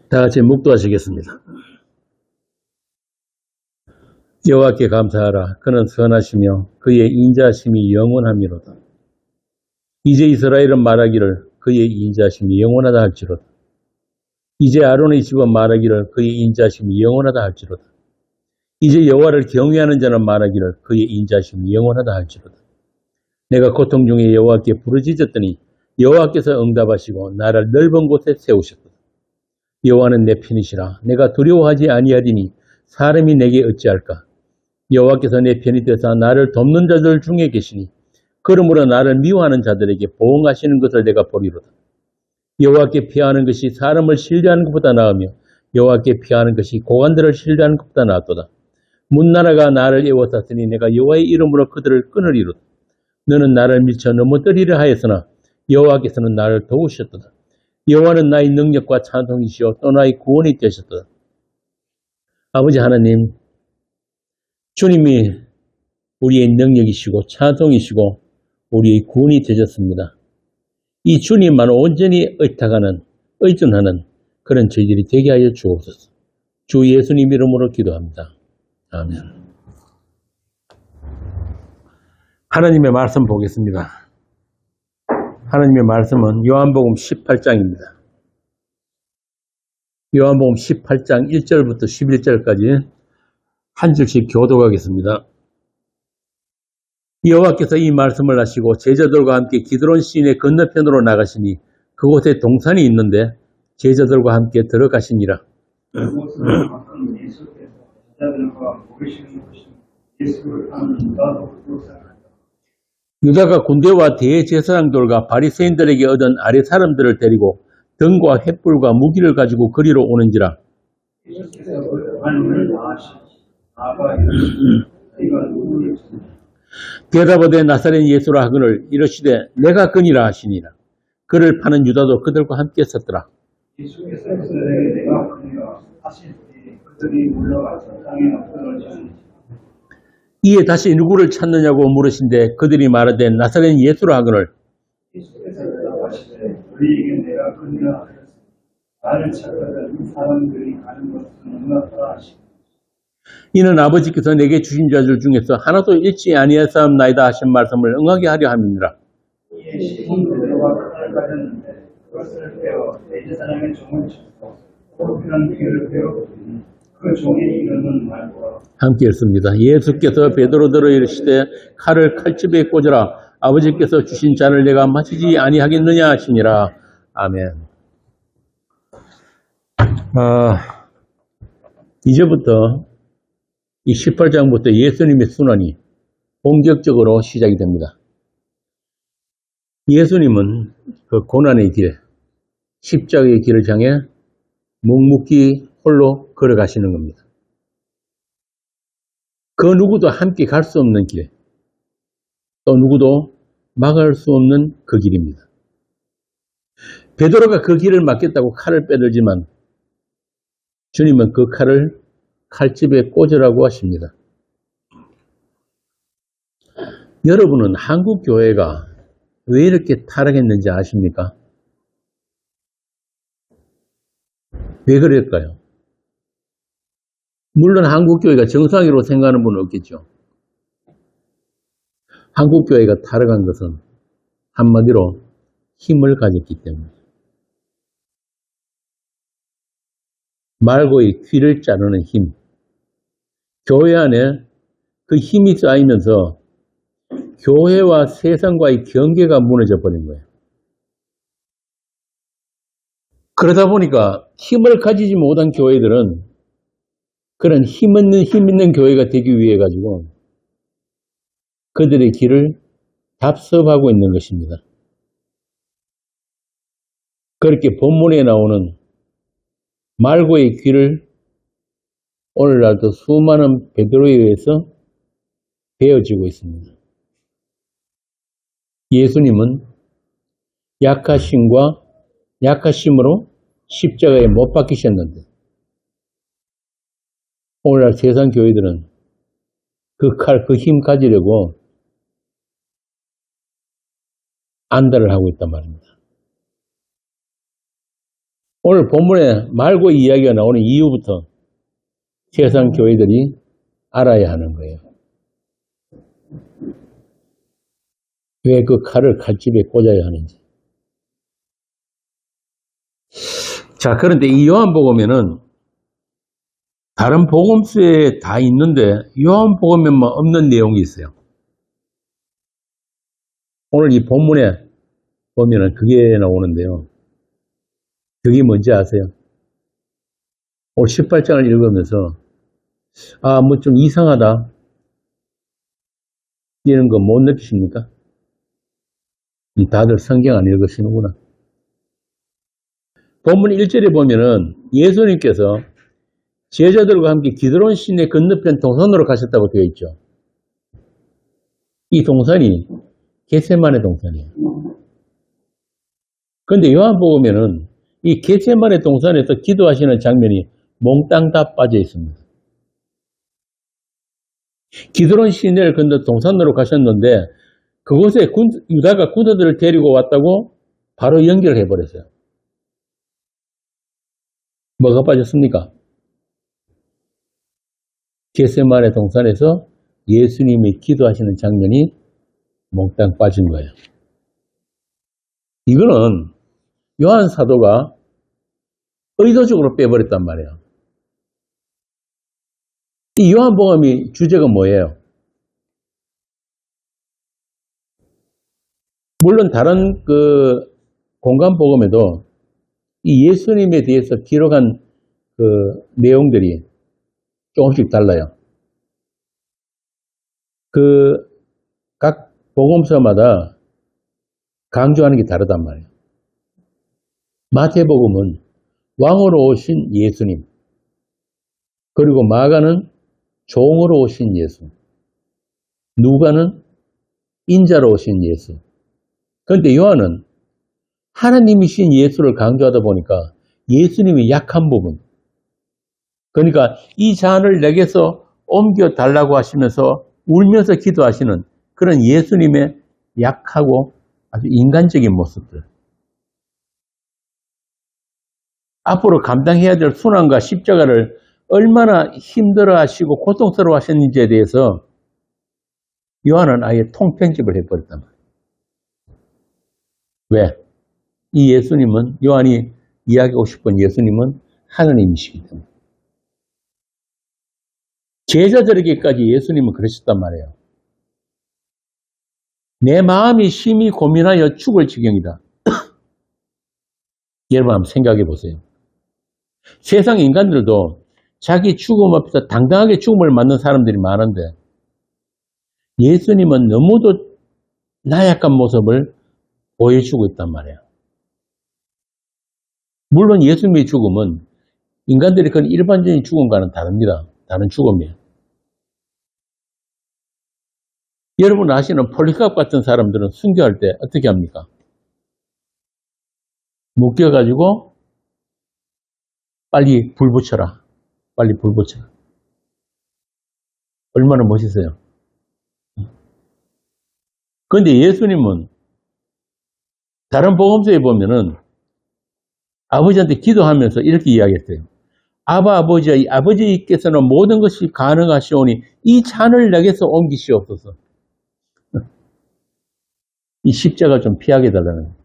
다 같이 묵도하시겠습니다. 여호와께 감사하라. 그는 선하시며 그의 인자하심이 영원함이로다. 이제 이스라엘은 말하기를 그의 인자하심이 영원하다 할지로다. 이제 아론의 집은 말하기를 그의 인자하심이 영원하다 할지로다. 이제 여호와를 경외하는 자는 말하기를 그의 인자하심이 영원하다 할지로다. 내가 고통 중에 여호와께 부르짖었더니 여호와께서 응답하시고 나를 넓은 곳에 세우셨도다. 여호와는 내 편이시라. 내가 두려워하지 아니하리니 사람이 내게 어찌할까. 여호와께서 내 편이 되사 나를 돕는 자들 중에 계시니 그러므로 나를 미워하는 자들에게 보응하시는 것을 내가 보리로다. 여호와께 피하는 것이 사람을 신뢰하는 것보다 나으며 여호와께 피하는 것이 고관들을 신뢰하는 것보다 나았도다. 문나라가 나를 애워쌌으니 내가 여호와의 이름으로 그들을 끊으리로다. 너는 나를 밀쳐 넘어뜨리려 하였으나 여호와께서는 나를 도우셨도다. 여호와는 나의 능력과 찬송이시요 또 나의 구원이 되셨도다. 아버지 하나님, 주님이 우리의 능력이시고 찬송이시고 우리의 구원이 되셨습니다. 이 주님만 온전히 의존하는 그런 저희들이 되게 하여 주옵소서. 주 예수님 이름으로 기도합니다. 아멘. 하나님의 말씀 보겠습니다. 하나님의 말씀은 요한복음 18장입니다. 요한복음 18장 1절부터 11절까지 한 절씩 교독하겠습니다. 여호와께서 이 말씀을 하시고 제자들과 함께 기드론 시내 건너편으로 나가시니 그곳에 동산이 있는데 제자들과 함께 들어가시니라. 유다가 군대와 대제사장들과 바리새인들에게 얻은 아래 사람들을 데리고 등과 횃불과 무기를 가지고 그리로 오는지라. 대답하되 나사렛 예수라 하거늘 이르시되 내가 그니라 하시니라. 그를 파는 유다도 그들과 함께 섰더라. 이에 다시 누구를 찾느냐고 물으신데 그들이 말하되 나사렛 예수라 하거늘 이는 아버지께서 내게 주신 자들 중에서 하나도 잃지 아니하사옵나이다 하신 말씀을 응하게 하려 함이니라. 함께 읽습니다. 예수께서 베드로더러 이르시되 칼을 칼집에 꽂으라. 아버지께서 주신 잔을 내가 마시지 아니하겠느냐 하시니라. 아멘. 이제부터 이 18장부터 예수님의 순환이 본격적으로 시작이 됩니다. 예수님은 그 고난의 길, 십자가의 길을 향해 묵묵히 홀로 걸어가시는 겁니다. 그 누구도 함께 갈 수 없는 길, 또 누구도 막을 수 없는 그 길입니다. 베드로가 그 길을 막겠다고 칼을 빼들지만 주님은 그 칼을 칼집에 꽂으라고 하십니다. 여러분은 한국 교회가 왜 이렇게 타락했는지 아십니까? 왜 그럴까요? 물론 한국 교회가 정상이라고 생각하는 분은 없겠죠. 한국 교회가 타락한 것은 한마디로 힘을 가졌기 때문에. 말고의 귀를 자르는 힘. 교회 안에 그 힘이 쌓이면서 교회와 세상과의 경계가 무너져 버린 거예요. 그러다 보니까 힘을 가지지 못한 교회들은 그런 힘 있는 교회가 되기 위해 가지고 그들의 길을 답습하고 있는 것입니다. 그렇게 본문에 나오는 말고의 귀를 오늘날도 수많은 베드로에 의해서 베어지고 있습니다. 예수님은 약하심으로 십자가에 못 박히셨는데 오늘날 세상 교회들은 그 힘 가지려고 안달을 하고 있단 말입니다. 오늘 본문에 말고 이야기가 나오는 이유부터 세상 교회들이 알아야 하는 거예요. 왜 그 칼을 칼집에 꽂아야 하는지. 자, 그런데 이 요한복음에는 다른 복음서에 다 있는데 요한복음에만 없는 내용이 있어요. 오늘 이 본문에 보면은 그게 나오는데요. 그게 뭔지 아세요? 오늘 18장을 읽으면서 뭐 좀 이상하다 이런 거 못 느끼십니까? 다들 성경 안 읽으시는구나. 본문 1절에 보면은 예수님께서 제자들과 함께 기드론 시내 건너편 동산으로 가셨다고 되어 있죠. 이 동산이 겟세마네 동산이에요. 그런데 요한복음에는 이 겟세마네 동산에서 기도하시는 장면이 몽땅 다 빠져 있습니다. 기드론 시내를 건너 동산으로 가셨는데 그곳에 유다가 군사들을 데리고 왔다고 바로 연결을 해버렸어요. 뭐가 빠졌습니까? 겟세마네 동산에서 예수님이 기도하시는 장면이 몽땅 빠진 거예요. 이거는 요한 사도가 의도적으로 빼버렸단 말이에요. 이 요한복음이 주제가 뭐예요? 물론 다른 그 공간복음에도 이 예수님에 대해서 기록한 그 내용들이 조금씩 달라요. 그 각 복음서마다 강조하는 게 다르단 말이에요. 마태복음은 왕으로 오신 예수님, 그리고 마가는 종으로 오신 예수, 누가는 인자로 오신 예수. 그런데 요한은 하나님이신 예수를 강조하다 보니까 예수님의 약한 부분, 그러니까 이 잔을 내게서 옮겨 달라고 하시면서 울면서 기도하시는 그런 예수님의 약하고 아주 인간적인 모습들, 앞으로 감당해야 될 순환과 십자가를 얼마나 힘들어 하시고 고통스러워 하셨는지에 대해서 요한은 아예 통편집을 해버렸단 말이에요. 왜? 이 예수님은, 요한이 이야기하고 싶은 예수님은 하나님이시기 때문에. 제자들에게까지 예수님은 그러셨단 말이에요. 내 마음이 심히 고민하여 죽을 지경이다. 여러분 한번 생각해 보세요. 세상 인간들도 자기 죽음 앞에서 당당하게 죽음을 맞는 사람들이 많은데 예수님은 너무도 나약한 모습을 보여주고 있단 말이에요. 물론 예수님의 죽음은 인간들이 그런 일반적인 죽음과는 다릅니다. 다른 죽음이에요. 여러분 아시는 폴리카프 같은 사람들은 순교할 때 어떻게 합니까? 묶여가지고 빨리 불 붙여라. 빨리 불 붙여라. 얼마나 멋있어요. 그런데 예수님은 다른 복음서에 보면은 아버지한테 기도하면서 이렇게 이야기했어요. 아버지, 아버지께서는 모든 것이 가능하시오니 이 잔을 내게서 옮기시옵소서. 이 십자가 좀 피하게 달라는 거예요.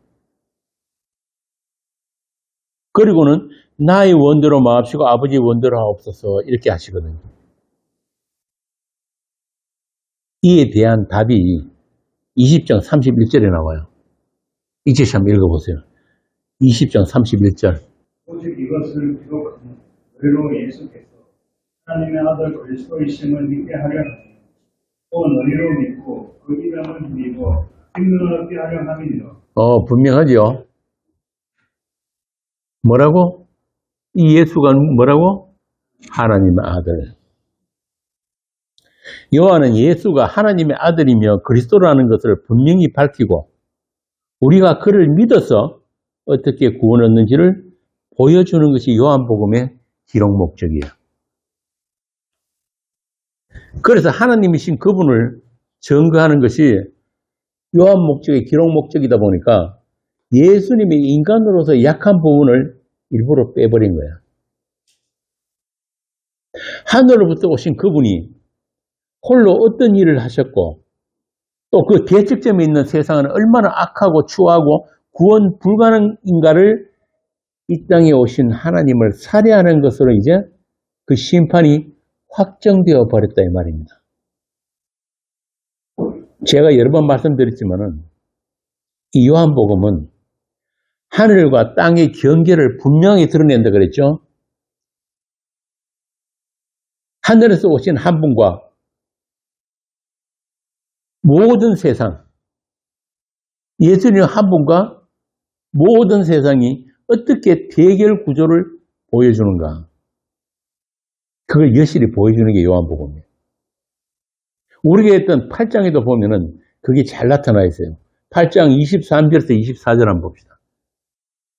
그리고는 나의 원대로 마옵시고 아버지의 원대로 하옵소서 이렇게 하시거든요. 이에 대한 답이 20장 31절에 나와요. 이제 한번 읽어보세요. 20장 31절. 오직 이것을 기록하는 너희로 예수께서 하나님의 아들 그리스도이심을 믿게 하려 하니 또 너희로 믿고 그 이름을 믿고 생명을 얻게 하려 함이니라. 분명하죠. 뭐라고? 이 예수가 뭐라고? 하나님의 아들. 요한은 예수가 하나님의 아들이며 그리스도라는 것을 분명히 밝히고 우리가 그를 믿어서 어떻게 구원 얻는지를 보여주는 것이 요한복음의 기록 목적이에요. 그래서 하나님이신 그분을 증거하는 것이 요한 목적의 기록 목적이다 보니까 예수님이 인간으로서 약한 부분을 일부러 빼버린 거야. 하늘로부터 오신 그분이 홀로 어떤 일을 하셨고 또 그 대척점에 있는 세상은 얼마나 악하고 추하고 구원 불가능인가를 이 땅에 오신 하나님을 살해하는 것으로 이제 그 심판이 확정되어 버렸다 이 말입니다. 제가 여러 번 말씀드렸지만은 이 요한복음은 하늘과 땅의 경계를 분명히 드러낸다 그랬죠. 하늘에서 오신 한 분과 모든 세상, 예수님 한 분과 모든 세상이 어떻게 대결 구조를 보여주는가. 그걸 여실히 보여주는 게 요한복음이에요. 우리가 했던 8장에도 보면은 그게 잘 나타나 있어요. 8장 23절에서 24절 한번 봅시다.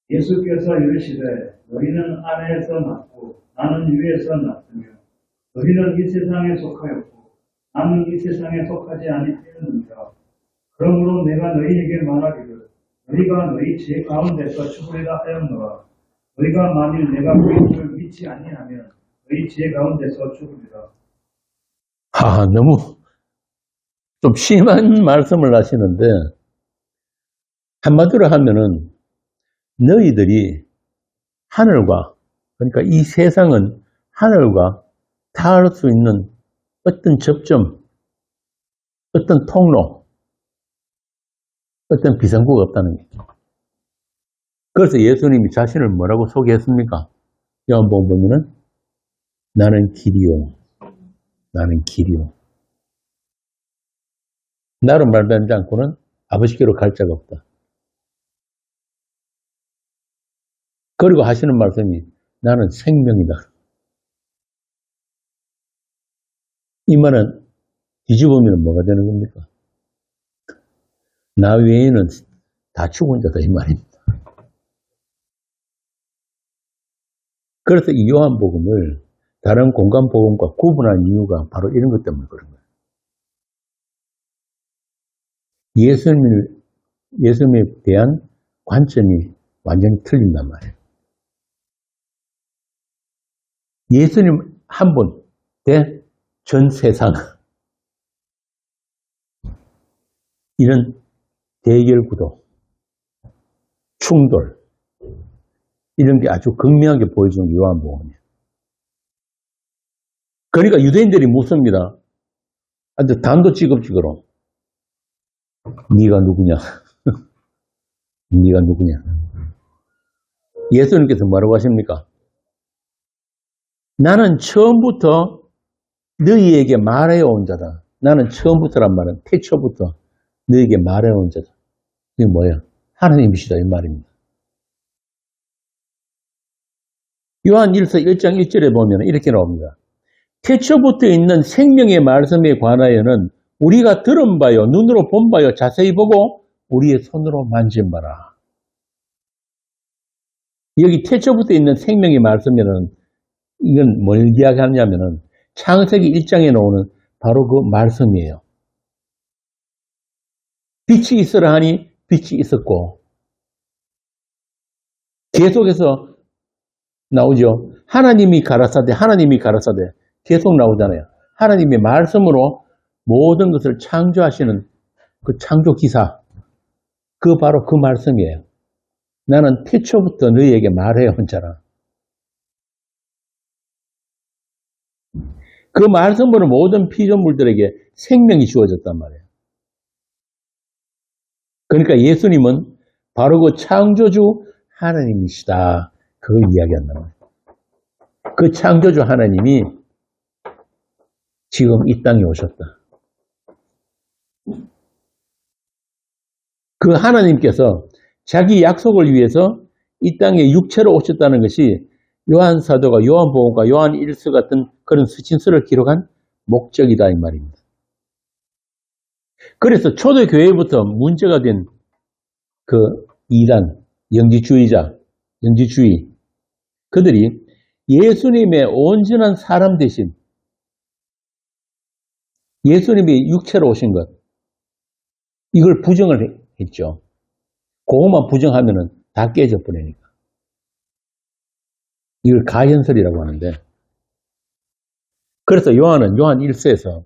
예수께서 이르시되 너희는 아래에서 났고 나는 위에서 났으며 너희는 이 세상에 속하였고 나는 이 세상에 속하지 아니하였느니라. 그러므로 내가 너희에게 말하기를 너희가 너희 죄 가운데서 죽으리라 하였노라. 너희가 만일 내가 그리스도를 믿지 아니하면 너희 죄 가운데서 죽으리라. 너무 좀 심한 말씀을 하시는데 한마디로 하면은 너희들이 하늘과 그러니까 이 세상은 하늘과 닿을 수 있는 어떤 접점, 어떤 통로, 어떤 비상구가 없다는 거죠. 그래서 예수님이 자신을 뭐라고 소개했습니까? 요한복음 보면은 나는 길이요, 나는 길이요. 나로 말하지 않고는 아버지께로 갈 자가 없다. 그리고 하시는 말씀이 나는 생명이다. 이 말은 뒤집으면 뭐가 되는 겁니까? 나 외에는 다 죽은 자다 이 말입니다. 그래서 이 요한복음을 다른 공간복음과 구분한 이유가 바로 이런 것 때문에 그런 거예요. 예수님에 대한 관점이 완전히 틀린단 말이에요. 예수님 한 분 대 전 세상 이런 대결 구도, 충돌 이런 게 아주 극명하게 보여주는 게 요한복음이에요. 그러니까 유대인들이 묻습니다. 아주 단도직입적으로 네가 누구냐? 네가 누구냐? 예수님께서 뭐라고 하십니까? 나는 처음부터 너희에게 말해온 자다. 나는 처음부터란 말은 태초부터 너희에게 말해온 자다. 이게 뭐예요? 하나님이시다 이 말입니다. 요한 1서 1장 1절에 보면 이렇게 나옵니다. 태초부터 있는 생명의 말씀에 관하여는 우리가 들은 바요, 눈으로 본 바요, 자세히 보고 우리의 손으로 만진 바라. 여기 태초부터 있는 생명의 말씀에는 이건 뭘 이야기하냐면은 창세기 1장에 나오는 바로 그 말씀이에요. 빛이 있으라 하니 빛이 있었고 계속해서 나오죠. 하나님이 가라사대 계속 나오잖아요. 하나님의 말씀으로 모든 것을 창조하시는 그 창조 기사, 그 바로 그 말씀이에요. 나는 태초부터 너희에게 말해온 자라. 그 말씀으로 모든 피조물들에게 생명이 주어졌단 말이에요. 그러니까 예수님은 바로 그 창조주 하나님이시다. 그걸 이야기한단 말이에요. 그 창조주 하나님이 지금 이 땅에 오셨다. 그 하나님께서 자기 약속을 위해서 이 땅에 육체로 오셨다는 것이 요한 사도가 요한복음과 요한 1서 같은 그런 서신서를 기록한 목적이다 이 말입니다. 그래서 초대교회부터 문제가 된 그 이단, 영지주의 그들이 예수님의 온전한 사람 대신 예수님이 육체로 오신 것 이걸 부정을 했죠. 그것만 부정하면은 다 깨져 버리니까. 이걸 가현설이라고 하는데, 그래서 요한 1서에서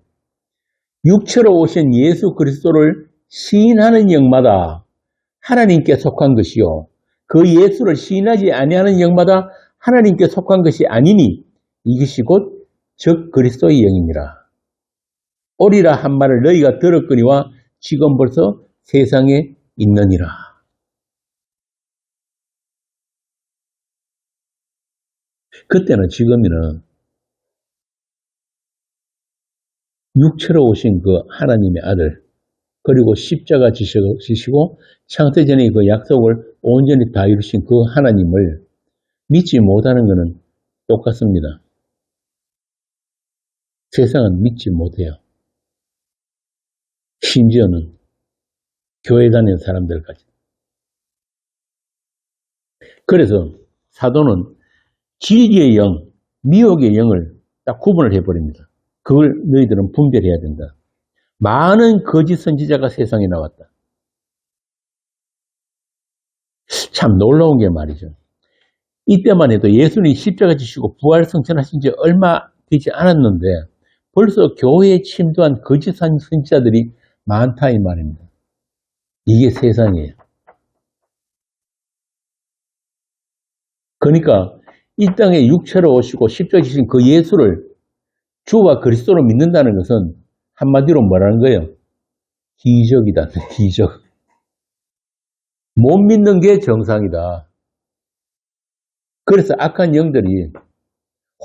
육체로 오신 예수 그리스도를 시인하는 영마다 하나님께 속한 것이요, 그 예수를 시인하지 아니하는 영마다 하나님께 속한 것이 아니니 이것이 곧 즉 그리스도의 영입니다. 오리라 한 말을 너희가 들었거니와 지금 벌써 세상에 있느니라. 그때는 지금이는 육체로 오신 그 하나님의 아들, 그리고 십자가 지시고 창세전에 그 약속을 온전히 다 이루신 그 하나님을 믿지 못하는 것은 똑같습니다. 세상은 믿지 못해요. 심지어는 교회 다니는 사람들까지. 그래서 사도는 진리의 영, 미혹의 영을 딱 구분을 해버립니다. 그걸 너희들은 분별해야 된다. 많은 거짓 선지자가 세상에 나왔다. 참 놀라운 게 말이죠. 이때만 해도 예수님이 십자가 지시고 부활 승천하신 지 얼마 되지 않았는데 벌써 교회에 침투한 거짓 선지자들이 많다 이 말입니다. 이게 세상이에요. 그러니까 이 땅에 육체로 오시고 십자가 지신 그 예수를 주와 그리스도로 믿는다는 것은 한마디로 뭐라는 거예요? 기적이다. 기적. 못 믿는 게 정상이다. 그래서 악한 영들이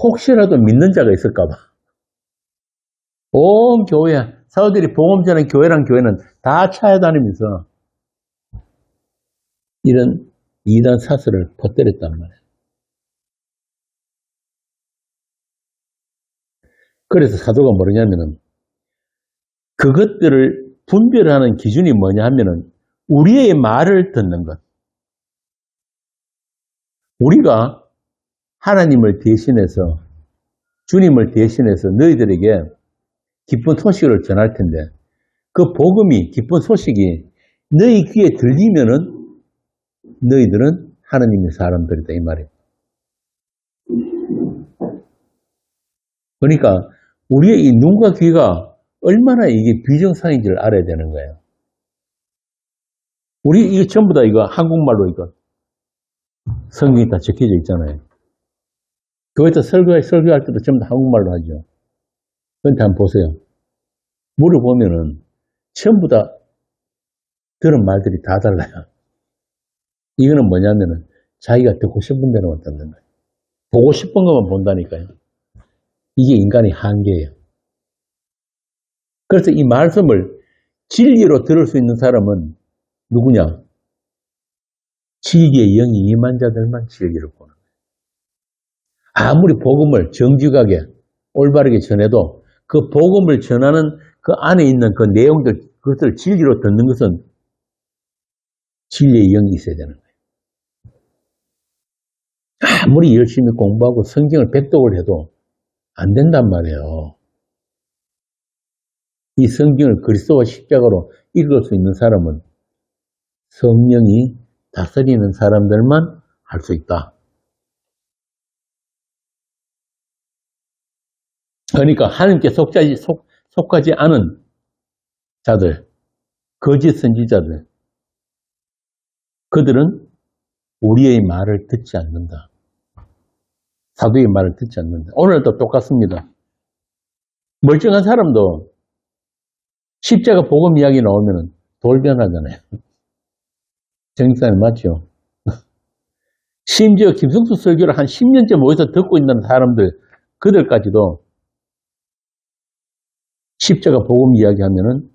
혹시라도 믿는 자가 있을까봐 온 교회, 사도들이 복음 전하는 교회랑 교회는 다 찾아다니면서 이런 이단 사설을 퍼뜨렸단 말이에요. 그래서 사도가 뭐냐면은 그것들을 분별하는 기준이 뭐냐 하면은 우리의 말을 듣는 것. 우리가 하나님을 대신해서, 주님을 대신해서 너희들에게 기쁜 소식을 전할 텐데 그 복음이, 기쁜 소식이 너희 귀에 들리면은 너희들은 하나님의 사람들이다 이 말이에요. 그러니까 우리의 이 눈과 귀가 얼마나 이게 비정상인지를 알아야 되는 거예요. 우리 이거 전부 다 이거 한국말로 이거 성경이 다 적혀져 있잖아요. 교회에서 설교할 때도 전부 다 한국말로 하죠. 그런데 한번 보세요. 물어보면은 전부 다 들은 말들이 다 달라요. 이거는 뭐냐면은 자기가 듣고 싶은 대로만 듣는 거예요. 보고 싶은 것만 본다니까요. 이게 인간의 한계예요. 그래서 이 말씀을 진리로 들을 수 있는 사람은 누구냐? 진리의 영이 임한 자들만 진리를 보는 거예요. 아무리 복음을 정직하게 올바르게 전해도 그 복음을 전하는 그 안에 있는 그 내용들, 그것을 진리로 듣는 것은 진리의 영이 있어야 되는 거예요. 아무리 열심히 공부하고 성경을 백독을 해도 안 된단 말이에요. 이 성경을 그리스도와 십자가로 읽을 수 있는 사람은 성령이 다스리는 사람들만 할 수 있다. 그러니까 하나님께 속하지 않은 자들, 거짓 선지자들, 그들은 우리의 말을 듣지 않는다. 사도의 말을 듣지 않는다. 오늘도 똑같습니다. 멀쩡한 사람도 십자가 복음 이야기 나오면 돌변하잖아요. 정익사님 맞죠? 심지어 김성수 설교를 한 10년째 모여서 듣고 있는 사람들, 그들까지도 십자가 복음 이야기하면은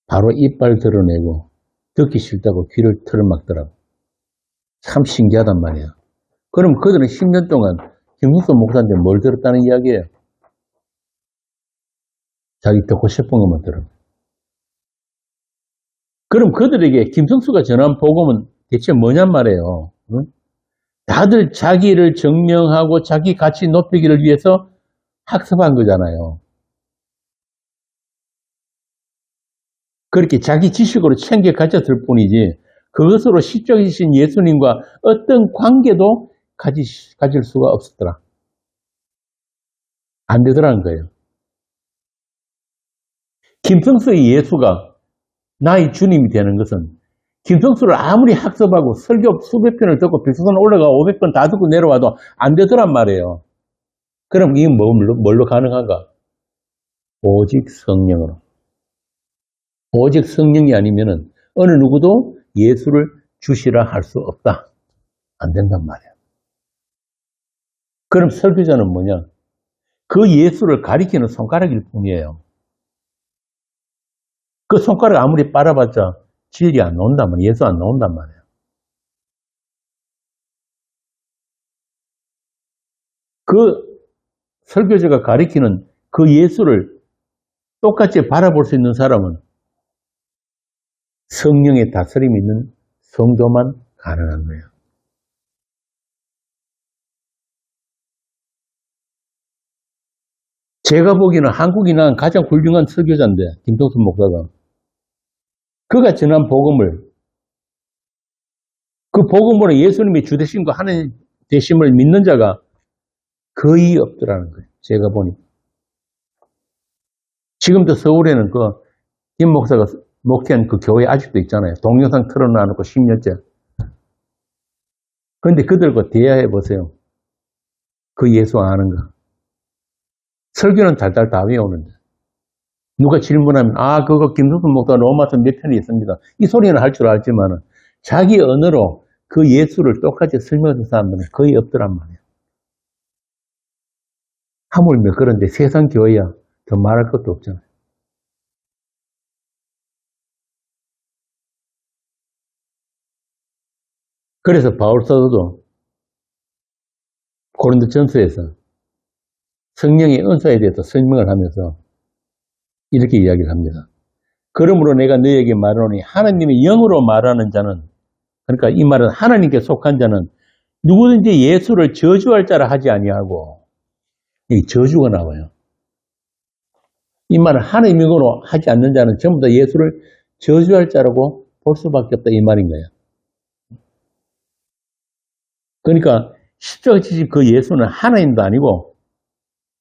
바로 이빨 드러내고 듣기 싫다고 귀를 틀어막더라고. 참 신기하단 말이에요. 그럼 그들은 10년 동안 김성수 목사한테 뭘 들었다는 이야기예요? 자기 듣고 싶은 것만 들어. 그럼 그들에게 김성수가 전한 복음은 대체 뭐냔 말이에요. 응? 다들 자기를 증명하고 자기 가치 높이기를 위해서 학습한 거잖아요. 그렇게 자기 지식으로 챙겨 가졌을 뿐이지 그것으로 십자가 지신 예수님과 어떤 관계도 가질 수가 없었더라. 안 되더라는 거예요. 김성수의 예수가 나의 주님이 되는 것은 김성수를 아무리 학습하고 설교 수백 편을 듣고 백두산 올라가 500번 다 듣고 내려와도 안 되더란 말이에요. 그럼 이게 뭘로 가능한가? 오직 성령으로. 오직 성령이 아니면은 어느 누구도 예수를 주시라 할 수 없다. 안 된단 말이에요. 그럼 설교자는 뭐냐? 그 예수를 가리키는 손가락일 뿐이에요. 그 손가락 아무리 빨아봤자 진리 안 나온단 말이에요. 예수 안 나온단 말이에요. 그 설교자가 가리키는 그 예수를 똑같이 바라볼 수 있는 사람은 성령의 다스림이 있는 성도만 가능한 거예요. 제가 보기에는 한국이 낳은 가장 훌륭한 설교자인데, 김성수 목사가. 그가 전한 복음을, 그 복음으로 예수님의 주되심과 하나님 되심을 믿는 자가 거의 없더라는 거예요. 제가 보니. 지금도 서울에는 김 목사가 목회한 그 교회 아직도 있잖아요. 동영상 틀어놔놓고 10년째. 그런데 그들과 대화해 보세요. 그 예수 아는가? 설교는 달달 다 외우는데. 누가 질문하면, 그거 김성수 목사 로마서 몇 편이 있습니다. 이 소리는 할 줄 알지만은, 자기 언어로 그 예수를 똑같이 설명하는 사람들은 거의 없더란 말이에요. 하물며 그런데 세상 교회야 더 말할 것도 없잖아요. 그래서 바울 사도도 고린도전서에서 성령의 은사에 대해서 설명을 하면서 이렇게 이야기를 합니다. 그러므로 내가 너희에게 말하노니 하나님의 영으로 말하는 자는, 그러니까 이 말은 하나님께 속한 자는 누구든지 예수를 저주할 자라 하지 아니하고, 이 저주가 나와요. 이 말은 하나님의 영으로 하지 않는 자는 전부 다 예수를 저주할 자라고 볼 수밖에 없다, 이 말인 거예요. 그러니까 십자가 지신 그 예수는 하나님도 아니고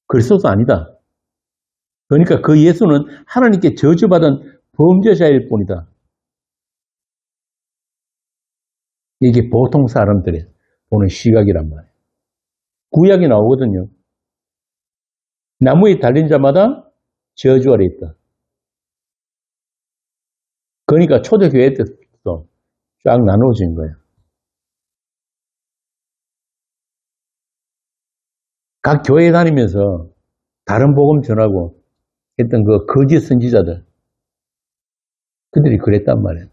그리스도도 아니다. 그러니까 그 예수는 하나님께 저주받은 범죄자일 뿐이다. 이게 보통 사람들이 보는 시각이란 말이에요. 구약이 나오거든요. 나무에 달린 자마다 저주 아래 있다. 그러니까 초대교회 때도 쫙 나누어진 거예요. 각 교회 다니면서 다른 복음 전하고 했던 그 거짓 선지자들, 그들이 그랬단 말이에요.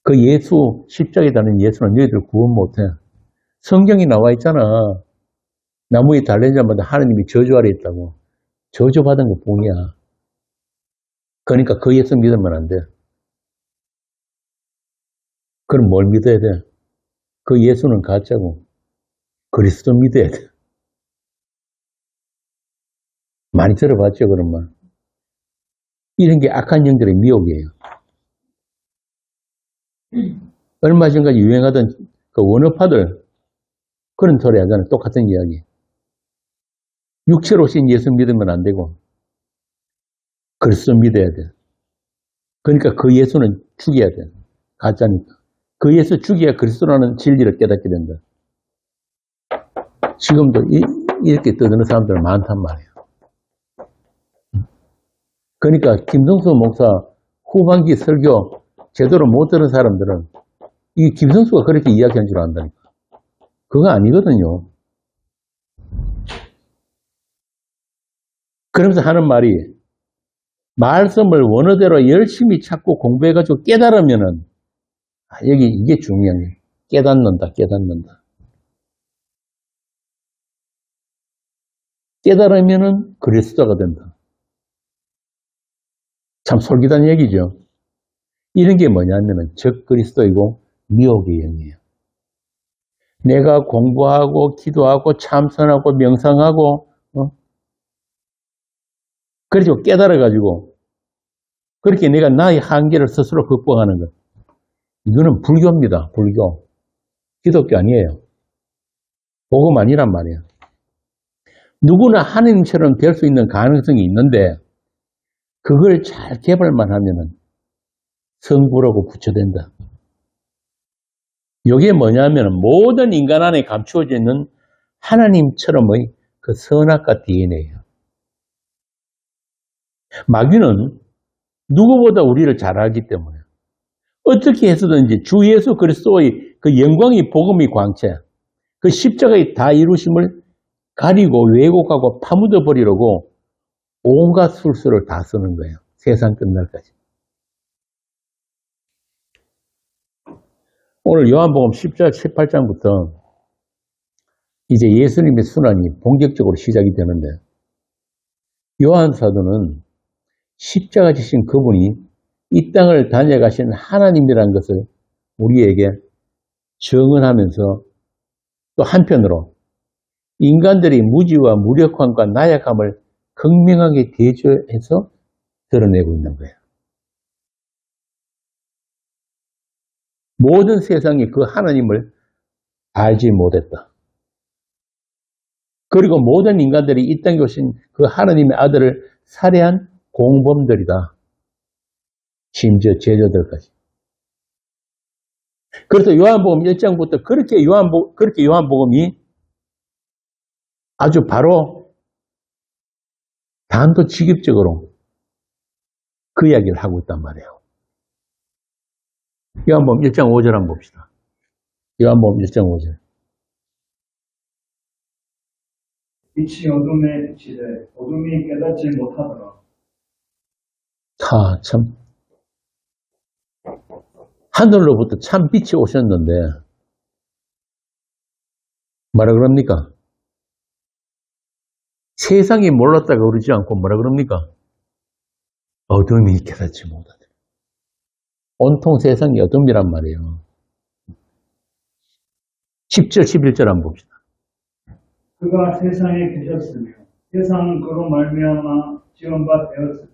그 예수, 십자가에 달린 예수는 너희들 구원 못해. 성경이 나와 있잖아. 나무에 달린 자마다 하나님이 저주 아래 있다고. 저주받은 것 뿐이야. 그러니까 그 예수 믿으면 안 돼. 그럼 뭘 믿어야 돼? 그 예수는 가짜고 그리스도 믿어야 돼. 많이 들어봤죠, 그런 말. 이런 게 악한 영들의 미혹이에요. 얼마 전까지 유행하던 그 원어파들, 그런 소리 하잖아요. 똑같은 이야기. 육체로 오신 예수 믿으면 안 되고 그리스도 믿어야 돼. 그러니까 그 예수는 죽여야 돼. 가짜니까. 그 예수 죽여야 그리스도라는 진리를 깨닫게 된다. 지금도 이렇게 떠드는 사람들 많단 말이에요. 그러니까 김성수 목사 후반기 설교 제대로 못 들은 사람들은 이 김성수가 그렇게 이야기한 줄 안다니까. 그거 아니거든요. 그러면서 하는 말이, 말씀을 원어대로 열심히 찾고 공부해가지고 깨달으면은, 여기 이게 중요한 거예요. 깨닫는다. 깨달으면은 그리스도가 된다. 참 솔깃한 얘기죠. 이런 게 뭐냐면은 적 그리스도이고 미혹의 영이에요. 내가 공부하고 기도하고 참선하고 명상하고 그래서 깨달아가지고 그렇게 내가 나의 한계를 스스로 극복하는 것. 이거는 불교입니다. 불교. 기독교 아니에요. 복음 아니란 말이에요. 누구나 하나님처럼 될 수 있는 가능성이 있는데 그걸 잘 개발만 하면은 성부라고 붙여댄다. 이게 뭐냐면 모든 인간 안에 감추어져 있는 하나님처럼의 그 선악과 DNA예요. 마귀는 누구보다 우리를 잘 알기 때문에 어떻게 해서든지 주 예수 그리스도의 그 영광의 복음의 광채, 그 십자가의 다 이루심을 가리고 왜곡하고 파묻어 버리려고 온갖 술수를 다 쓰는 거예요. 세상 끝날까지. 오늘 요한복음 10장, 18장부터 이제 예수님의 순환이 본격적으로 시작이 되는데 요한 사도는 십자가 지신 그분이 이 땅을 다녀가신 하나님이라는 것을 우리에게 증언하면서 또 한편으로 인간들의 무지와 무력함과 나약함을 극명하게 대조해서 드러내고 있는 거예요. 모든 세상이 그 하나님을 알지 못했다. 그리고 모든 인간들이 이 땅에 오신 그 하나님의 아들을 살해한 공범들이다. 심지어 제자들까지. 그래서 요한복음 1장부터 그렇게 요한복음이 아주 바로 단도직입적으로 그 이야기를 하고 있단 말이에요. 요한복음 1장 5절 한번 봅시다. 요한복음 1장 5절. 빛이 어둠에 비치되 어둠이 깨닫지 못하더라. 참. 하늘로부터 참 빛이 오셨는데 뭐라 그럽니까? 세상이 몰랐다가 그러지 않고 뭐라 그럽니까? 어둠이 깨닫지 못하더라. 온통 세상이 어둠이란 말이에요. 10절, 11절 한번 봅시다. 그가 세상에 계셨으며 세상은 그로 말미암아 지은 바 되었으되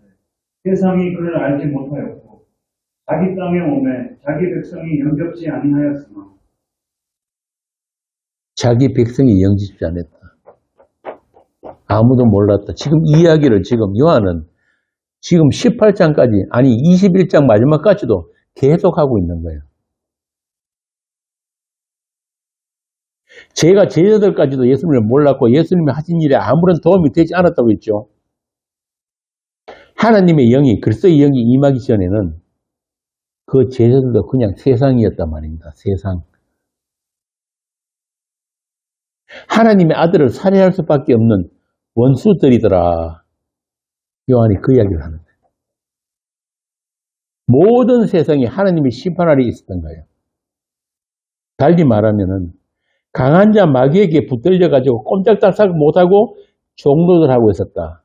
세상이 그를 알지 못하였고 자기 땅에 오매 자기 백성이 영접지 아니하였으나 자기 백성이 영접지 않았다. 아무도 몰랐다. 지금 이 이야기를 지금 요한은 지금 18장까지 아니 21장 마지막까지도 계속하고 있는 거예요. 제가 제자들까지도 예수님을 몰랐고 예수님이 하신 일에 아무런 도움이 되지 않았다고 했죠. 하나님의 영이 그리스도의 영이 임하기 전에는 그 제자들도 그냥 세상이었단 말입니다. 세상. 하나님의 아들을 살해할 수밖에 없는 원수들이더라. 요한이 그 이야기를 하는 거예요. 모든 세상이 하나님의 심판 아래 있었던 거예요. 달리 말하면은 강한 자 마귀에게 붙들려가지고 꼼짝달싹 못하고 종노릇하고 있었다.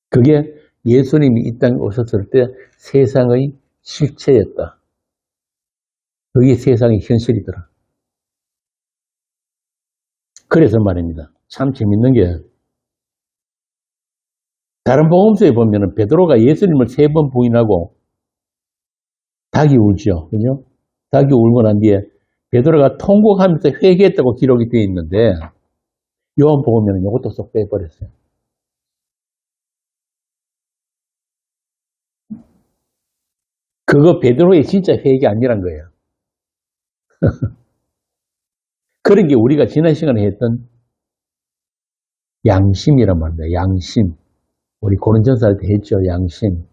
그게 예수님이 이 땅에 오셨을 때 세상의 실체였다. 그게 세상의 현실이더라. 그래서 말입니다. 참 재밌는 게 다른 복음서에 보면은 베드로가 예수님을 3번 부인하고 닭이 울죠. 그죠? 닭이 울고 난 뒤에 베드로가 통곡하면서 회개했다고 기록이 되어 있는데 요한복음에는 이것도 쏙 빼버렸어요. 그거 베드로의 진짜 회개 아니란 거예요. 그런 게 우리가 지난 시간에 했던 양심이란 말입니다. 양심. 우리 고린전서 할 때 했죠. 양심.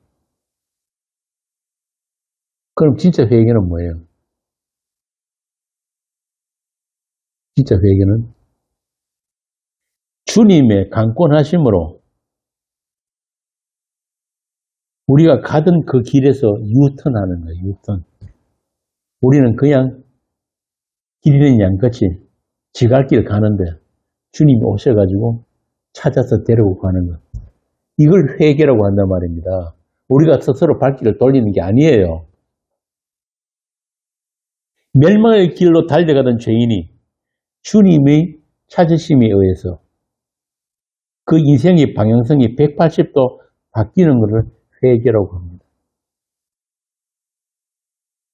그럼 진짜 회개는 뭐예요? 진짜 회개는 주님의 강권하심으로 우리가 가던 그 길에서 유턴하는 거예요. 유턴. 우리는 그냥 길 잃은 양같이 지갈 길 가는데 주님이 오셔가지고 찾아서 데리고 가는 것. 이걸 회개라고 한단 말입니다. 우리가 스스로 발길을 돌리는 게 아니에요. 멸망의 길로 달려가던 죄인이 주님의 찾으심에 의해서 그 인생의 방향성이 180도 바뀌는 것을 회개라고 합니다.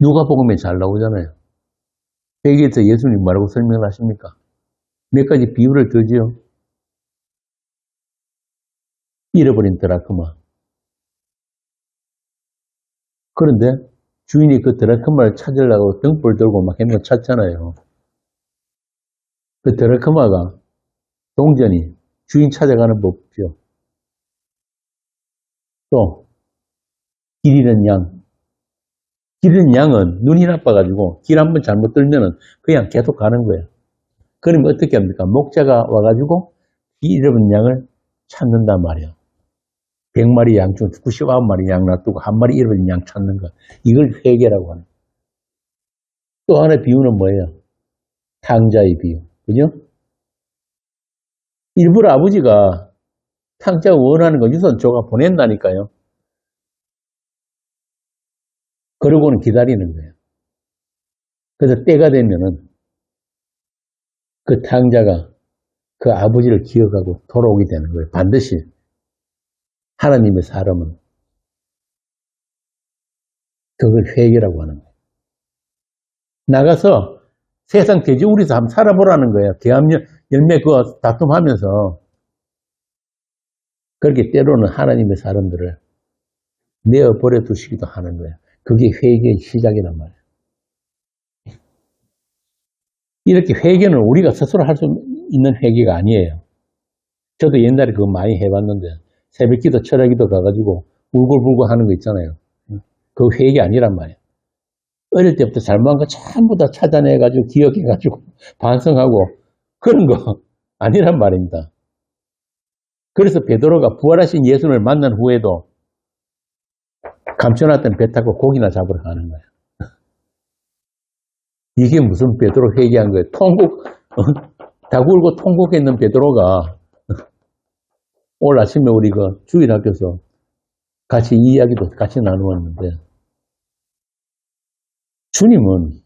누가복음에 잘 나오잖아요. 회개에서 예수님 뭐라고 설명을 하십니까? 몇 가지 비유를 들지요. 잃어버린 드라크마. 그런데 주인이 그 드라크마를 찾으려고 등불 들고 막 헤매 찾잖아요. 그 드라크마가 동전이 주인 찾아가는 법이요. 또 길 잃은 양. 길 잃은 양은 눈이 나빠가지고 길 한번 잘못 들면은 그냥 계속 가는 거예요. 그러면 어떻게 합니까? 목자가 와가지고 길 잃어버린 양을 찾는단 말이에요. 100마리 양 중 99마리 양 놔두고 한 마리 잃어버린 양 찾는 거. 이걸 회개라고 하는 거예요. 또 하나의 비유는 뭐예요? 탕자의 비유. 그죠? 일부러 아버지가 탕자가 원하는 거 유선 줘가 보낸다니까요. 그러고는 기다리는 거예요. 그래서 때가 되면은 그 탕자가 그 아버지를 기억하고 돌아오게 되는 거예요. 반드시. 하나님의 사람은 그걸 회개라고 하는 거예요. 나가서 세상 돼지우리에서 한번 살아보라는 거예요. 계암 열매 그거 다툼하면서 그렇게 때로는 하나님의 사람들을 내어버려 두시기도 하는 거예요. 그게 회개의 시작이란 말이에요. 이렇게 회개는 우리가 스스로 할 수 있는 회개가 아니에요. 저도 옛날에 그거 많이 해봤는데 새벽기도 철야기도 가가지고 울고불고 하는 거 있잖아요. 그거 회개 아니란 말이에요. 어릴 때부터 잘못한 거 전부 다 찾아내가지고 기억해가지고 반성하고 그런 거 아니란 말입니다. 그래서 베드로가 부활하신 예수를 만난 후에도 감춰놨던 배 타고 고기나 잡으러 가는 거예요. 이게 무슨 베드로 회개한 거예요. 다 굴고 통곡했는 베드로가 오늘 아침에 우리 그 주일학교에서 같이 이 이야기도 같이 나누었는데 주님은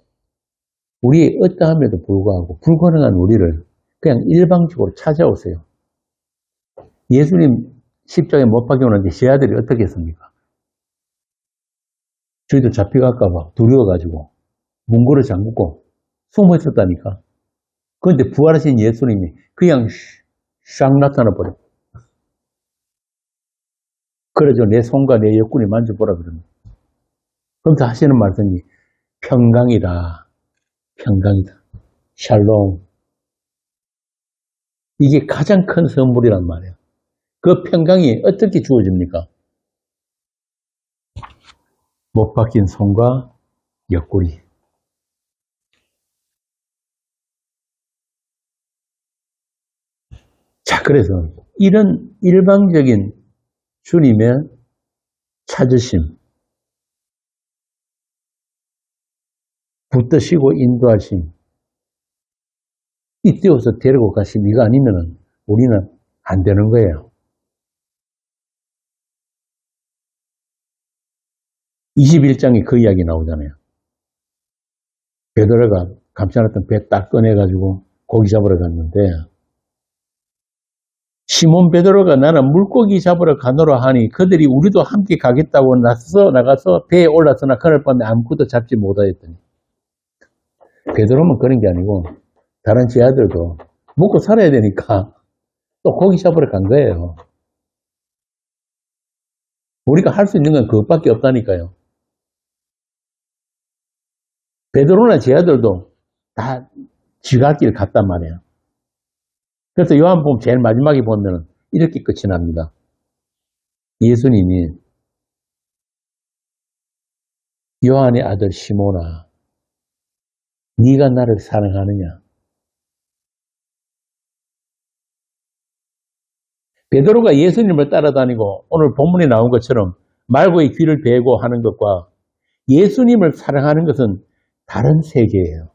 우리의 어떠함에도 불구하고 불가능한 우리를 그냥 일방적으로 찾아오세요. 예수님 십자가에 못 박혀오는데 제 아들이 어떻게 했습니까? 저희도 잡혀갈까봐 두려워가지고 문고를 잠그고 숨어 있었다니까. 그런데 부활하신 예수님이 그냥 싹 나타나 버려. 그래서 내 손과 내 옆구리 만져보라 그러면. 그러면서 하시는 말씀이 평강이다. 평강이다. 샬롬. 이게 가장 큰 선물이란 말이에요. 그 평강이 어떻게 주어집니까? 못 박힌 손과 옆구리. 자, 그래서 이런 일방적인 주님의 찾으심, 붙드시고 인도하심, 이때어서 데리고 가심, 이거 아니면 우리는 안 되는 거예요. 21장에 그 이야기 나오잖아요. 베드로가 감춰놨던 배 딱 꺼내가지고 고기 잡으러 갔는데 시몬 베드로가 나는 물고기 잡으러 가노라 하니 그들이 우리도 함께 가겠다고 나가서 배에 올라서나 그날 밤에 아무것도 잡지 못하였더니 베드로만 그런 게 아니고 다른 제 아들도 먹고 살아야 되니까 또 고기 잡으러 간 거예요. 우리가 할 수 있는 건 그것밖에 없다니까요. 베드로나 제 아들도 다 지갈길 갔단 말이에요. 그래서 요한복음 제일 마지막에 보면 이렇게 끝이 납니다. 예수님이 요한의 아들 시몬아, 네가 나를 사랑하느냐? 베드로가 예수님을 따라다니고 오늘 본문에 나온 것처럼 말고의 귀를 베고 하는 것과 예수님을 사랑하는 것은 다른 세계예요.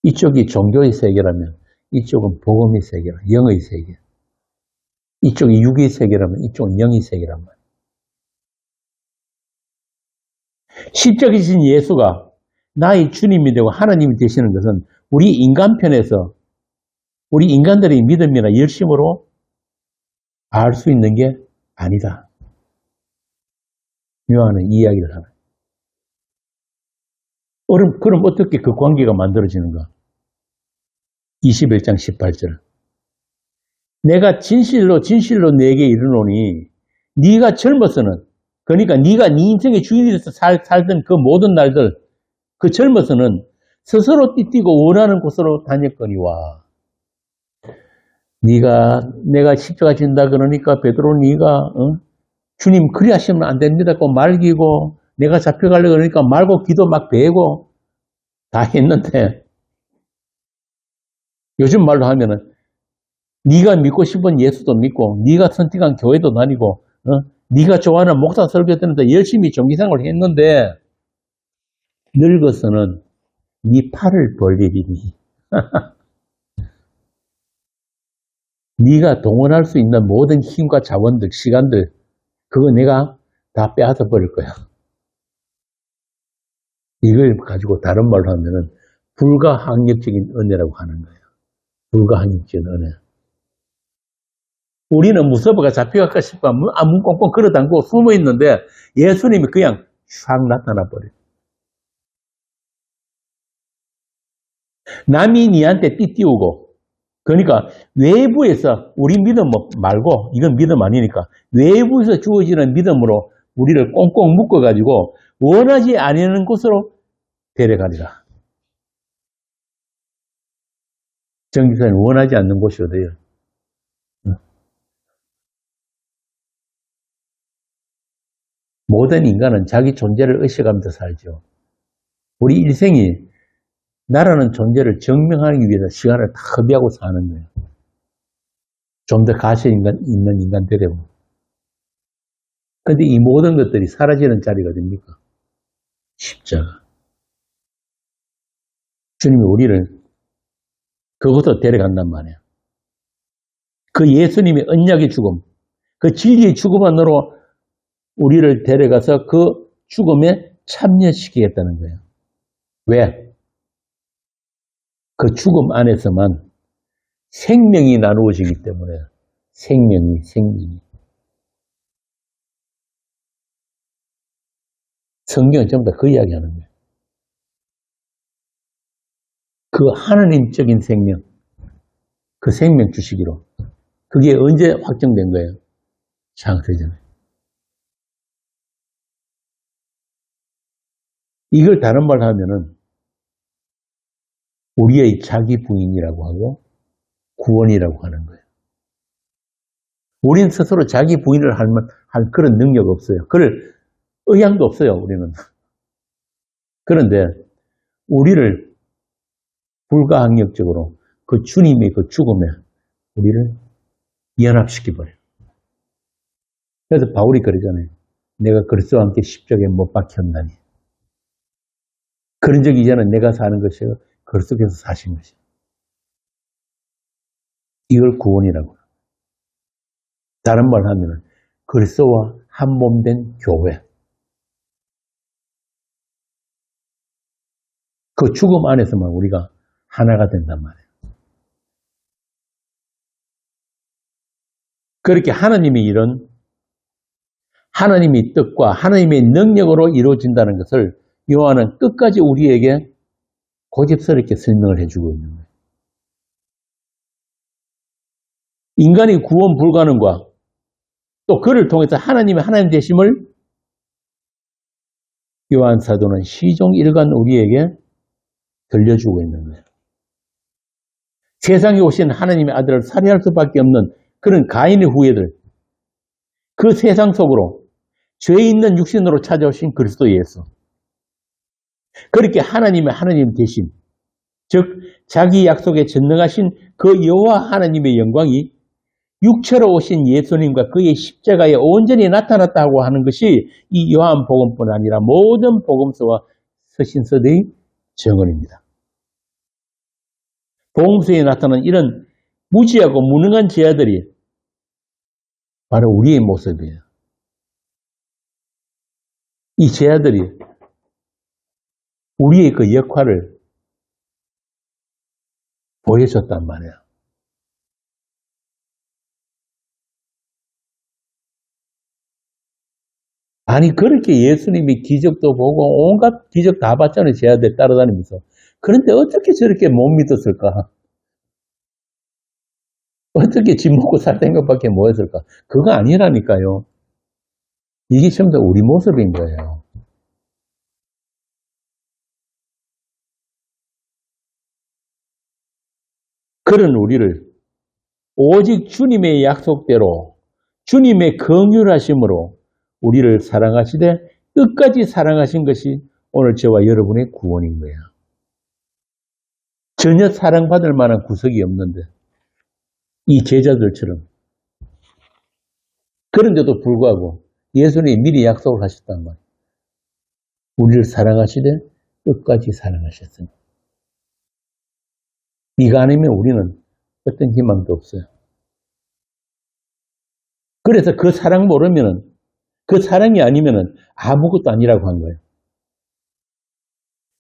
이쪽이 종교의 세계라면 이쪽은 복음의 세계라, 영의 세계. 이쪽이 육의 세계라면 이쪽은 영의 세계란 말이에요. 십자가이신 예수가 나의 주님이 되고 하나님이 되시는 것은 우리 인간편에서 우리 인간들의 믿음이나 열심으로 알 수 있는 게 아니다. 요한은 이 이야기를 하는. 그럼 어떻게 그 관계가 만들어지는가? 21장 18절. 내가 진실로 내게 이르노니 네가 젊어서는, 그러니까 네가 네 인생의 주인이 돼서 살던 그 모든 날들, 그 젊어서는 스스로 띠뛰고 원하는 곳으로 다녔거니와. 내가 십자가 진다 그러니까 베드로 네가 주님 그리 하시면 안 됩니다. 꼭 말기고 내가 잡혀가려고 그러니까 말고 기도 막 배고 다 했는데, 요즘 말로 하면은 네가 믿고 싶은 예수도 믿고 네가 선택한 교회도 다니고 네가 좋아하는 목사 설교 듣는데 열심히 종기생활을 했는데 늙어서는 네 팔을 벌리리니 네가 동원할 수 있는 모든 힘과 자원들, 시간들, 그거 내가 다 빼앗아 버릴 거야. 이걸 가지고 다른 말로 하면은 불가항력적인 은혜라고 하는 거예요. 불가항력적인 은혜. 우리는 무서워가 잡혀갈까 싶어 문 꽁꽁 걸어담고 숨어 있는데 예수님이 그냥 싹 나타나 버려요. 남이 니한테 띠띠우고, 그러니까 외부에서 우리 믿음 말고, 이건 믿음 아니니까 외부에서 주어지는 믿음으로 우리를 꽁꽁 묶어가지고 원하지 않는 곳으로 데려가리라. 정기사는 원하지 않는 곳이 어디예요? 모든 인간은 자기 존재를 의식하면서 살죠. 우리 일생이 나라는 존재를 증명하기 위해서 시간을 다 허비하고 사는 거예요. 좀 더 가치 있는 인간들이고. 근데 이 모든 것들이 사라지는 자리가 어딥니까? 십자가. 주님이 우리를 그곳으로 데려간단 말이에요. 그 예수님의 언약의 죽음, 그 진리의 죽음 안으로 우리를 데려가서 그 죽음에 참여시키겠다는 거예요. 왜? 그 죽음 안에서만 생명이 나누어지기 때문에. 생명이. 성경은 전부 다 그 이야기 하는 거예요. 그 하나님적인 생명, 그 생명 주시기로. 그게 언제 확정된 거예요? 창세 전에. 이걸 다른 말로 하면은 우리의 자기 부인이라고 하고 구원이라고 하는 거예요. 우리는 스스로 자기 부인을 할 그런 능력 없어요. 그럴 의향도 없어요, 우리는. 그런데 우리를 불가항력적으로 그 주님의 그 죽음에 우리를 연합시켜버려요. 그래서 바울이 그러잖아요. 내가 그리스도와 함께 십자가에 못 박혔나니. 그런 적이 이제는 내가 사는 것이 그리스도께서 사신 것이에요. 이걸 구원이라고. 다른 말로 하면 그리스도와 한 몸 된 교회. 그 죽음 안에서만 우리가 하나가 된단 말이에요. 그렇게 하나님의 일은 하나님의 뜻과 하나님의 능력으로 이루어진다는 것을 요한은 끝까지 우리에게 고집스럽게 설명을 해주고 있는 거예요. 인간의 구원 불가능과 또 그를 통해서 하나님의 하나님 되심을 요한 사도는 시종일관 우리에게 들려주고 있는 거예요. 세상에 오신 하나님의 아들을 살해할 수밖에 없는 그런 가인의 후예들, 그 세상 속으로 죄 있는 육신으로 찾아오신 그리스도 예수. 그렇게 하나님의 하나님 되심, 즉 자기 약속에 전능하신 그 여호와 하나님의 영광이 육체로 오신 예수님과 그의 십자가에 온전히 나타났다고 하는 것이 이 요한복음뿐 아니라 모든 복음서와 서신서들의 증언입니다. 복음서에 나타난 이런 무지하고 무능한 제자들이 바로 우리의 모습이에요. 이 제자들이 우리의 그 역할을 보여줬단 말이에요. 아니, 그렇게 예수님이 기적도 보고 온갖 기적 다 봤잖아요. 제 아들 따라다니면서. 그런데 어떻게 저렇게 못 믿었을까? 어떻게 집 먹고 살 생각밖에 못 했을까? 그거 아니라니까요. 이게 전부 다 우리 모습인 거예요. 그런 우리를 오직 주님의 약속대로 주님의 긍휼하심으로 우리를 사랑하시되 끝까지 사랑하신 것이 오늘 저와 여러분의 구원인 거예요. 전혀 사랑받을 만한 구석이 없는데 이 제자들처럼. 그런데도 불구하고 예수님이 미리 약속을 하셨단 말이에요. 우리를 사랑하시되 끝까지 사랑하셨습니다. 이거 아니면 우리는 어떤 희망도 없어요. 그래서 그 사랑 모르면은, 그 사랑이 아니면은 아무것도 아니라고 한 거예요.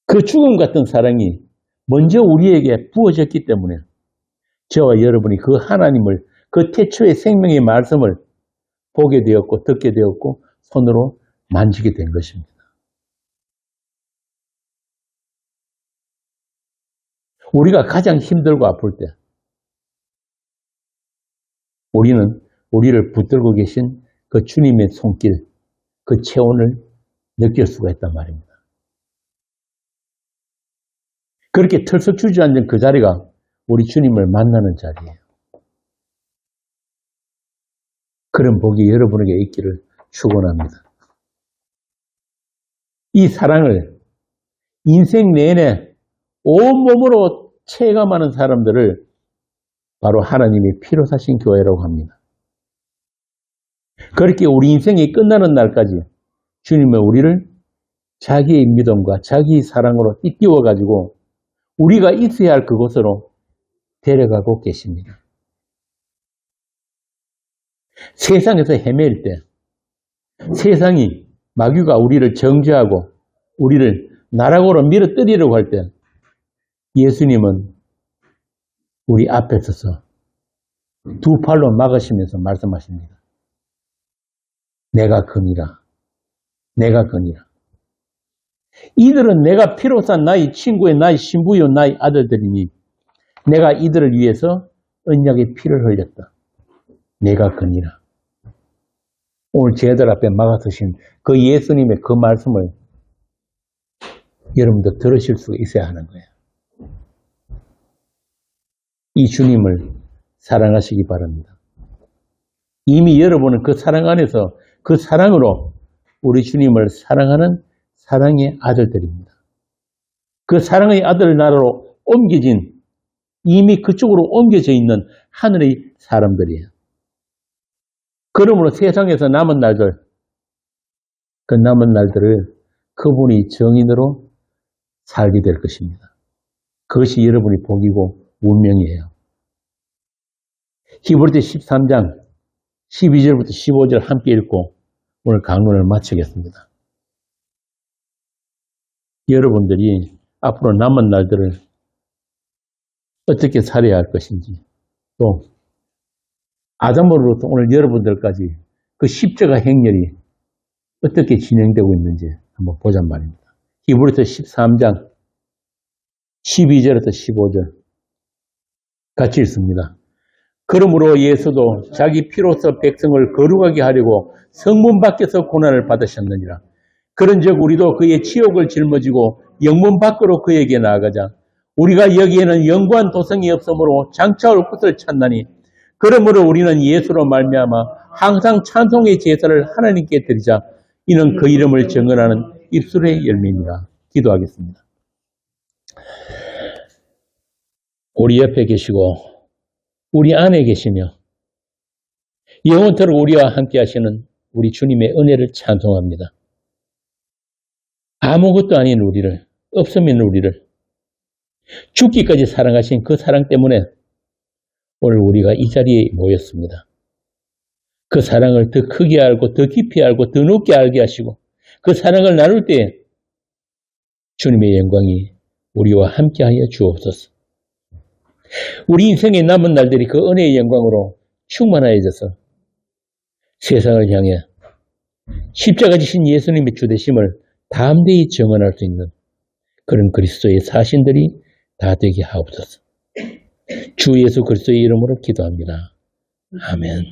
그 죽음 같은 사랑이 먼저 우리에게 부어졌기 때문에 저와 여러분이 그 하나님을, 그 태초의 생명의 말씀을 보게 되었고 듣게 되었고 손으로 만지게 된 것입니다. 우리가 가장 힘들고 아플 때 우리는 우리를 붙들고 계신 그 주님의 손길, 그 체온을 느낄 수가 있단 말입니다. 그렇게 털썩 주저앉은 그 자리가 우리 주님을 만나는 자리예요. 그런 복이 여러분에게 있기를 축원합니다. 이 사랑을 인생 내내 온몸으로 체감하는 사람들을 바로 하나님이 피로 사신 교회라고 합니다. 그렇게 우리 인생이 끝나는 날까지 주님은 우리를 자기의 믿음과 자기의 사랑으로 띠띠워가지고 우리가 있어야 할 그곳으로 데려가고 계십니다. 세상에서 헤맬 때, 세상이 마귀가 우리를 정죄하고 우리를 나락으로 밀어뜨리려고 할 때 예수님은 우리 앞에 서서 두 팔로 막으시면서 말씀하십니다. 내가 그니라. 내가 그니라. 이들은 내가 피로 산 나의 친구의 나의 신부요 나의 아들들이니 내가 이들을 위해서 언약의 피를 흘렸다. 내가 그니라. 오늘 제들 앞에 막아서신 그 예수님의 그 말씀을 여러분도 들으실 수 있어야 하는 거예요. 이 주님을 사랑하시기 바랍니다. 이미 여러분은 그 사랑 안에서 그 사랑으로 우리 주님을 사랑하는 사랑의 아들들입니다. 그 사랑의 아들 나라로 옮겨진, 이미 그쪽으로 옮겨져 있는 하늘의 사람들이에요. 그러므로 세상에서 남은 날들, 그 남은 날들을 그분이 정인으로 살게 될 것입니다. 그것이 여러분이 복이고 운명이에요. 히브리서 13장 12절부터 15절 함께 읽고 오늘 강론을 마치겠습니다. 여러분들이 앞으로 남은 날들을 어떻게 살아야 할 것인지, 또 아담으로부터 오늘 여러분들까지 그 십자가 행렬이 어떻게 진행되고 있는지 한번 보잔 말입니다. 히브리서 13장 12절부터 15절 같이 읽습니다. 그러므로 예수도 자기 피로써 백성을 거룩하게 하려고 성문 밖에서 고난을 받으셨느니라. 그런즉 우리도 그의 치욕을 짊어지고 영문 밖으로 그에게 나아가자. 우리가 여기에는 영구한 도성이 없으므로 장차 올 것을 찾나니 그러므로 우리는 예수로 말미암아 항상 찬송의 제사를 하나님께 드리자. 이는 그 이름을 증언하는 입술의 열매입니다. 기도하겠습니다. 우리 옆에 계시고 우리 안에 계시며 영원토록 우리와 함께 하시는 우리 주님의 은혜를 찬송합니다. 아무것도 아닌 우리를, 없으면 우리를 죽기까지 사랑하신 그 사랑 때문에 오늘 우리가 이 자리에 모였습니다. 그 사랑을 더 크게 알고 더 깊이 알고 더 높게 알게 하시고 그 사랑을 나눌 때 주님의 영광이 우리와 함께하여 주옵소서. 우리 인생의 남은 날들이 그 은혜의 영광으로 충만해져서 세상을 향해 십자가 지신 예수님의 주되심을 담대히 증언할 수 있는 그런 그리스도의 사신들이 다 되게 하옵소서. 주 예수 그리스도의 이름으로 기도합니다. 아멘.